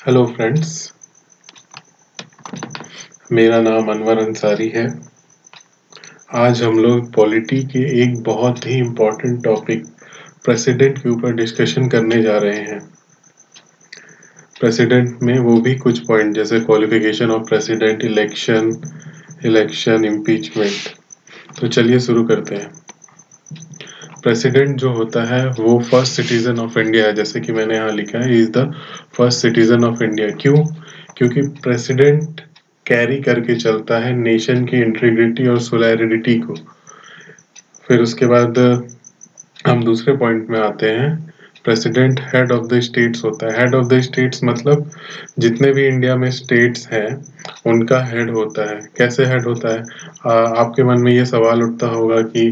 Hello friends, मेरा नाम अनवर अंसारी है। आज हम लोग पॉलिटी के एक बहुत ही इम्पोर्टेंट टॉपिक प्रेसिडेंट के ऊपर डिस्कशन करने जा रहे हैं। प्रेसिडेंट में वो भी कुछ पॉइंट जैसे qualification of president, election, impeachment. तो चलिए शुरू करते हैं। प्रेसिडेंट जो होता है वो फर्स्ट सिटीजन ऑफ इंडिया है, जैसे कि मैंने यहाँ लिखा है, is the first citizen of India. क्यों? क्योंकि प्रेसिडेंट कैरी करके चलता है नेशन की इंटीग्रिटी और सोलिडरिटी को। फिर उसके बाद हम दूसरे पॉइंट में आते हैं। President head of the states होता है। हेड ऑफ द स्टेट्स मतलब जितने भी इंडिया में स्टेट्स हैं उनका हेड होता है। कैसे हेड होता है? आपके मन में ये सवाल उठता होगा कि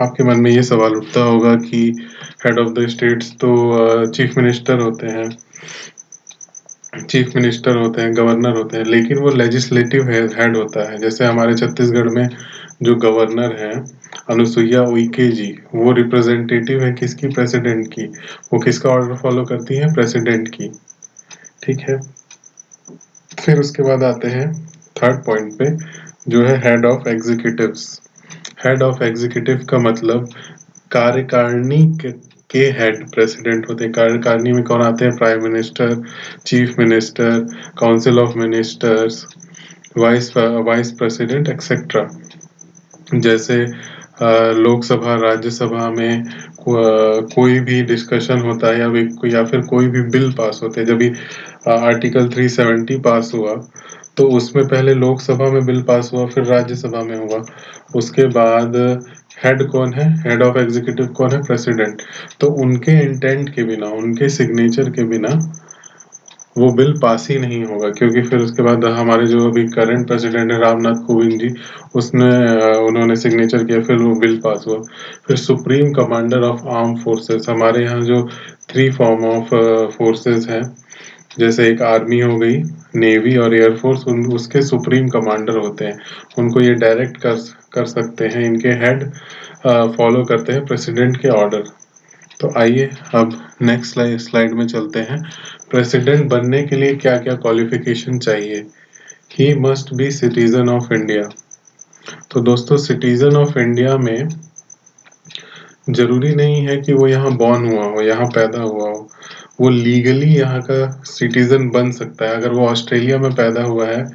आपके मन में ये सवाल उठता होगा कि हेड ऑफ द स्टेट्स तो चीफ मिनिस्टर होते हैं, गवर्नर होते हैं, लेकिन वो लेजिस्लेटिव हेड होता है। जैसे हमारे छत्तीसगढ़ में जो गवर्नर है अनुसुईया उइके जी, वो रिप्रेजेंटेटिव है किसकी? प्रेसिडेंट की। वो किसका ऑर्डर फॉलो करती है? प्रेसिडेंट की। ठीक है। फिर उसके बाद आते हैं थर्ड पॉइंट पे, जो है head of executives. Head of executive का मतलब कार्यकारिणी के हेड प्रेसिडेंट होते हैं। कार्यकारिणी में कौन आते हैं? Prime minister, chief minister, council of ministers, vice president etcetera. जैसे लोकसभा, राज्यसभा में कोई भी डिस्कशन होता है या फिर कोई भी बिल पास होते हैं। जब भी आर्टिकल 370 पास हुआ तो उसमें पहले लोकसभा में बिल पास हुआ, फिर राज्यसभा में हुआ। उसके बाद हेड कौन है? हेड ऑफ एग्जीक्यूटिव कौन है? प्रेसिडेंट। तो उनके इंटेंट के बिना, उनके सिग्नेचर के बिना वो बिल पास ही नहीं होगा। क्योंकि फिर उसके बाद हमारे जो अभी करंट प्रेसिडेंट है रामनाथ कोविंद जी, उन्होंने सिग्नेचर किया, फिर वो बिल पास हुआ। फिर supreme commander of arm forces, हमारे यहाँ जो 3 फॉर्म ऑफ फोर्सेस हैं, जैसे एक आर्मी हो गई, नेवी और एयरफोर्स, उसके सुप्रीम कमांडर होते हैं। उनको ये डायरेक्ट कर सकते हैं। इनके हेड फॉलो करते हैं प्रेसिडेंट के ऑर्डर। तो आइए अब नेक्स्ट स्लाइड में चलते हैं। प्रेसिडेंट बनने के लिए क्या क्या क्वालिफिकेशन चाहिए? He must be citizen of India. तो दोस्तों, सिटीजन ऑफ इंडिया में जरूरी नहीं है कि वो यहाँ बॉर्न हुआ हो, यहाँ पैदा हुआ हो। वो लीगली यहाँ का सिटीजन बन सकता है। अगर वो ऑस्ट्रेलिया में पैदा हुआ है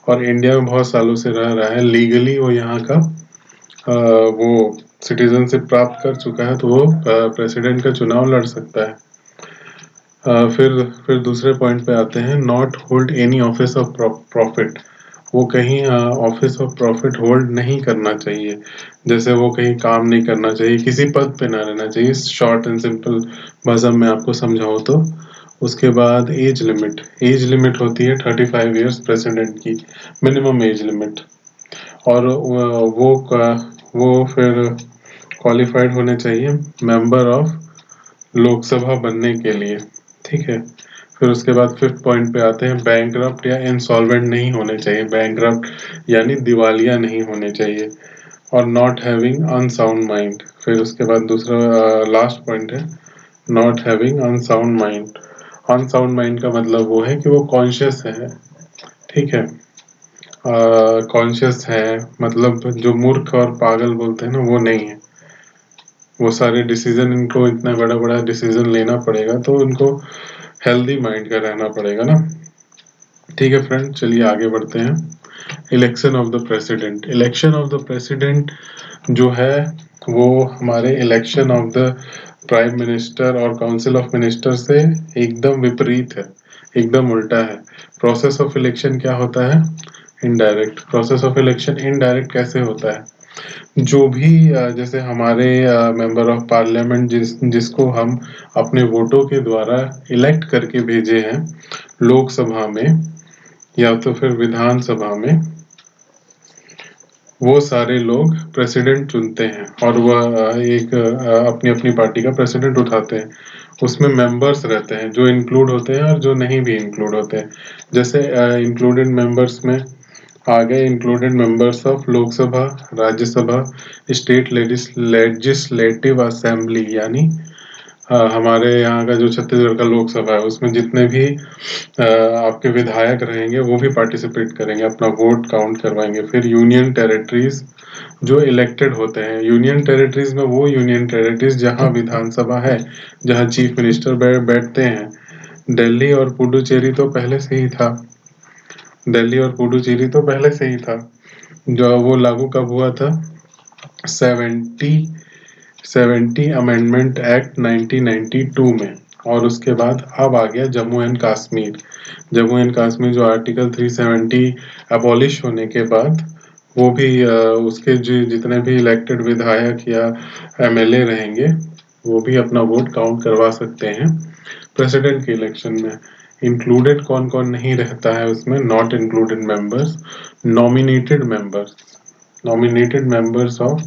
और इंडिया में बहुत सालों से रह रहा है, लीगली वो यहाँ का वो सिटीजनशिप प्राप्त कर चुका है, तो वो प्रेसिडेंट का चुनाव लड़ सकता है। फिर दूसरे पॉइंट पे आते हैं। Not hold any office of profit. वो कहीं ऑफिस ऑफ प्रॉफिट होल्ड नहीं करना चाहिए। जैसे वो कहीं काम नहीं करना चाहिए, किसी पद पे ना रहना चाहिए। शॉर्ट एंड सिंपल भाषा में आपको समझाओ तो। उसके बाद एज लिमिट होती है 35 इयर्स प्रेसिडेंट की, मिनिमम एज लिमिट। और वो फिर क्वालिफाइड होने चाहिए मेंबर ऑफ लोकसभा बनने के लिए। ठीक है। फिर उसके बाद फिफ्थ पॉइंट पे आते हैं। बैंकरप्ट या इंसॉल्वेंट नहीं होने चाहिए। बैंकरप्ट यानी दिवालिया नहीं होने चाहिए। और नॉट हैविंग अनसाउंड माइंड। फिर उसके बाद दूसरा लास्ट पॉइंट है not having unsound mind. Unsound mind का मतलब वो है कि वो कॉन्शियस है। ठीक है। कॉन्शियस है मतलब जो मूर्ख और पागल बोलते हैं ना, वो नहीं है। वो सारे डिसीजन, इनको इतना बड़ा बड़ा डिसीजन लेना पड़ेगा तो उनको हेल्दी माइंड का रहना पड़ेगा ना। ठीक है फ्रेंड, चलिए आगे बढ़ते हैं। Election of the president. Election of the president जो है वो हमारे election of the prime minister और काउंसिल ऑफ मिनिस्टर से एकदम विपरीत है, एकदम उल्टा है। प्रोसेस ऑफ इलेक्शन क्या होता है? Indirect. Process of election indirect कैसे होता है? जो भी जैसे हमारे मेंबर ऑफ पार्लियामेंट जिसको हम अपने वोटों के द्वारा इलेक्ट करके भेजे हैं लोकसभा में या तो फिर विधानसभा में, वो सारे लोग प्रेसिडेंट चुनते हैं और वह एक अपनी अपनी पार्टी का प्रेसिडेंट उठाते हैं। उसमें मेंबर्स रहते हैं जो इंक्लूड होते हैं और जो नहीं भी इंक्लूड होते हैं। जैसे इंक्लूडेड मेंबर्स में आ गए included members of Lok Sabha, Rajya Sabha, state legislative assembly यानी हमारे यहाँ का जो छत्तीसगढ़ का लोकसभा है उसमें जितने भी आपके विधायक रहेंगे वो भी पार्टिसिपेट करेंगे, अपना वोट काउंट करवाएंगे। फिर यूनियन टेरिटरीज जो इलेक्टेड होते हैं, यूनियन टेरिटरीज में वो यूनियन टेरिटरीज जहाँ विधानसभा है, जहाँ चीफ मिनिस्टर बैठते हैं। दिल्ली और पुडुचेरी तो पहले से ही था, दिल्ली और पुडुचेरी तो पहले से ही था। जो वो लागू कब हुआ था? 70 अमेंडमेंट एक्ट 1992 में। और उसके बाद अब आ गया जम्मू एंड कश्मीर। जम्मू एंड कश्मीर जो आर्टिकल 370 अबॉलिश होने के बाद वो भी उसके जितने भी इलेक्टेड विधायक या एमएलए रहेंगे वो भी अपना वोट काउंट करवा सकते हैं प्रेसिडेंट के इलेक्शन में। इंक्लूडेड कौन कौन नहीं रहता है उसमें? Not included members, nominated members, nominated members of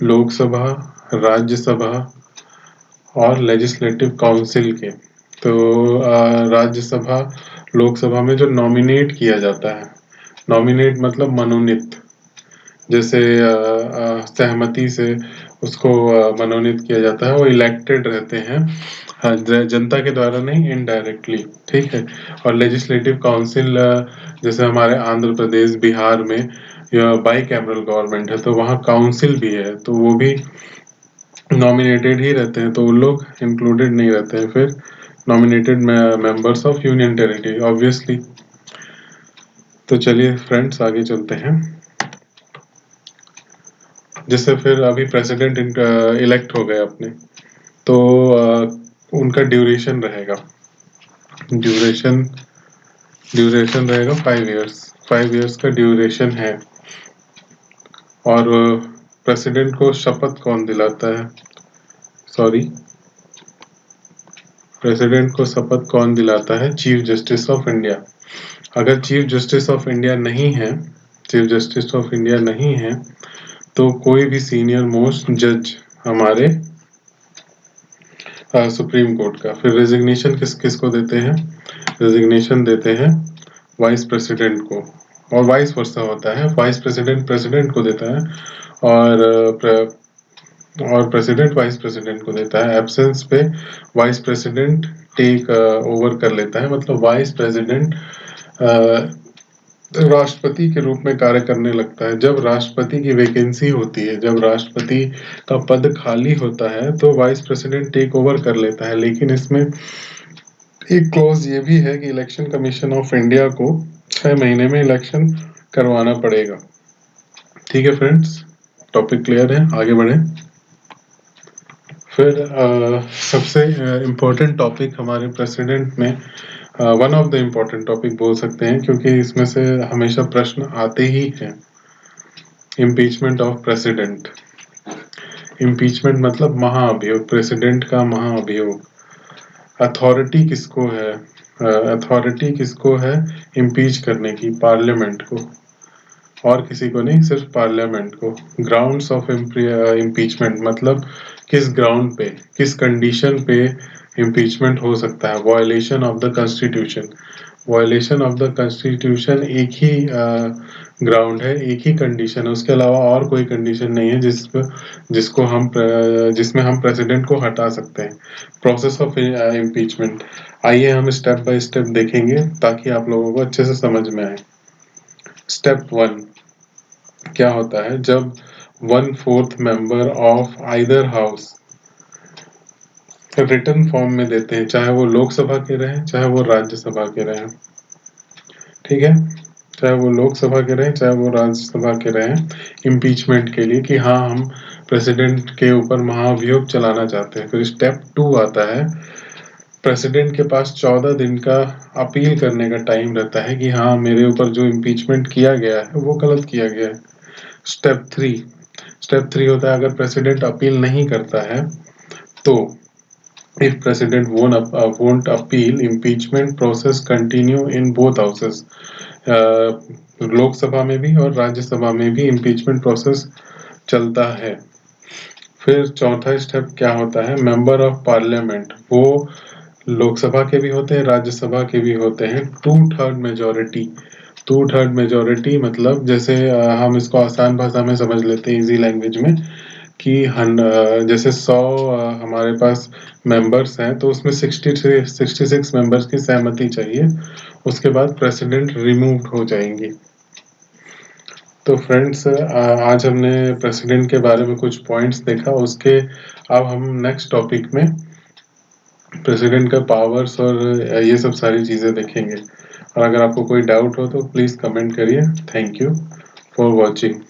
Lok Sabha, Rajya Sabha और लेजिस्लेटिव काउंसिल के। तो राज्यसभा, लोकसभा में जो नॉमिनेट किया जाता है, नॉमिनेट मतलब मनोनीत, जैसे सहमति से उसको मनोनीत किया जाता है, वो इलेक्टेड रहते हैं जनता के द्वारा नहीं, इनडायरेक्टली, ठीक है। और लेजिस्लेटिव काउंसिल जैसे हमारे आंध्र प्रदेश, बिहार में बाई कैमरल गवर्नमेंट है तो वहाँ काउंसिल भी है, तो वो भी नॉमिनेटेड ही रहते हैं, तो उन लोग इंक्लूडेड नहीं रहते हैं। फिर nominated members of union territory obviously. तो चलिए फ्रेंड्स आगे चलते हैं। जैसे फिर अभी प्रेसिडेंट इलेक्ट हो गए अपने, तो उनका ड्यूरेशन रहेगा, ड्यूरेशन रहेगा 5 इयर्स, 5 इयर्स का ड्यूरेशन है। और प्रेसिडेंट को शपथ कौन दिलाता है? सॉरी, प्रेसिडेंट को शपथ कौन दिलाता है? Chief justice of India. अगर चीफ जस्टिस ऑफ इंडिया नहीं है, चीफ जस्टिस ऑफ इंडिया नहीं है तो कोई भी सीनियर मोस्ट जज हमारे सुप्रीम कोर्ट का। फिर रेजिग्नेशन किस किस को देते हैं? रेजिग्नेशन देते हैं वाइस प्रेसिडेंट को, और वाइस वर्सा होता है, वाइस प्रेसिडेंट प्रेसिडेंट को देता है और प्रेसिडेंट वाइस प्रेसिडेंट को देता है। एब्सेंस पे वाइस प्रेसिडेंट टेक ओवर कर लेता है, मतलब वाइस प्रेसिडेंट राष्ट्रपति के रूप में कार्य करने लगता है। जब राष्ट्रपति की वैकेंसी होती है, जब राष्ट्रपति का पद खाली होता है तो वाइस प्रेसिडेंट टेक ओवर कर लेता है। लेकिन इसमें एक क्लॉज ये भी है कि इलेक्शन कमीशन ऑफ इंडिया को 6 महीने में इलेक्शन करवाना पड़ेगा। ठीक है फ्रेंड्स, टॉपिक क्लियर है, आगे बढ़े। फिर सबसे इम्पोर्टेंट टॉपिक हमारे प्रेसिडेंट में, one of the important topic बोल सकते हैं क्योंकि इसमें से हमेशा प्रश्न आते ही हैं, इम्पीचमेंट ऑफ प्रेसिडेंट। इम्पीचमेंट मतलब महाअभियोग, प्रेसिडेंट का महाअभियोग। अथॉरिटी किसको है? अथॉरिटी किसको है इम्पीच करने की? पार्लियामेंट को, और किसी को नहीं, सिर्फ पार्लियामेंट को। ग्राउंड्स ऑफ इम्पीचमेंट मतलब किस ग्राउंड पे, किस कंडीशन पे इम्पीचमेंट हो सकता है? Violation of the constitution. Violation of the constitution एक ही ग्राउंड है, एक ही कंडीशन है, उसके अलावा और कोई कंडीशन नहीं है जिसमें हम प्रेसिडेंट को हटा सकते हैं। प्रोसेस ऑफ इम्पीचमेंट, आइए हम स्टेप बाय स्टेप देखेंगे ताकि आप लोगों को अच्छे से समझ में आए। स्टेप 1 क्या होता है? जब 1/4 member of either house return form में देते हैं, चाहे वो लोकसभा के रहें चाहे वो राज्यसभा के रहें, ठीक है, चाहे वो लोकसभा के रहें चाहे वो राज्यसभा के रहें, इम्पीचमेंट के लिए कि हाँ हम प्रेसिडेंट के ऊपर महाअभियोग चलाना चाहते हैं। फिर स्टेप 2 आता है, प्रेसिडेंट के पास 14 दिन का अपील करने का टाइम रहता है कि हाँ मेरे ऊपर जो इम्पीचमेंट किया गया है वो गलत किया गया है। स्टेप 3 होता है, अगर प्रेसिडेंट अपील नहीं करता है तो if president won't appeal, impeachment process continue in both houses। Lok Sabha में भी और राज्यसभा में भी इम्पीचमेंट प्रोसेस चलता है। फिर चौथा स्टेप क्या होता है? मेंबर ऑफ पार्लियामेंट, वो लोकसभा के भी होते हैं राज्यसभा के भी होते हैं, 2/3 मेजोरिटी। 2/3 मेजोरिटी मतलब जैसे हम इसको आसान भाषा में समझ लेते हैं, इजी लैंग्वेज में, कि जैसे 100 हमारे पास मेंबर्स हैं तो उसमें 66 मेंबर्स की सहमति चाहिए, उसके बाद प्रेसिडेंट रिमूव हो जाएंगी। तो फ्रेंड्स, आज हमने प्रेसिडेंट के बारे में कुछ पॉइंट्स देखा। उसके अब हम नेक्स्ट टॉपिक में प्रेसिडेंट का पावर्स और ये सब सारी चीज़ें देखेंगे। और अगर आपको कोई डाउट हो तो प्लीज़ कमेंट करिए। Thank you for watching.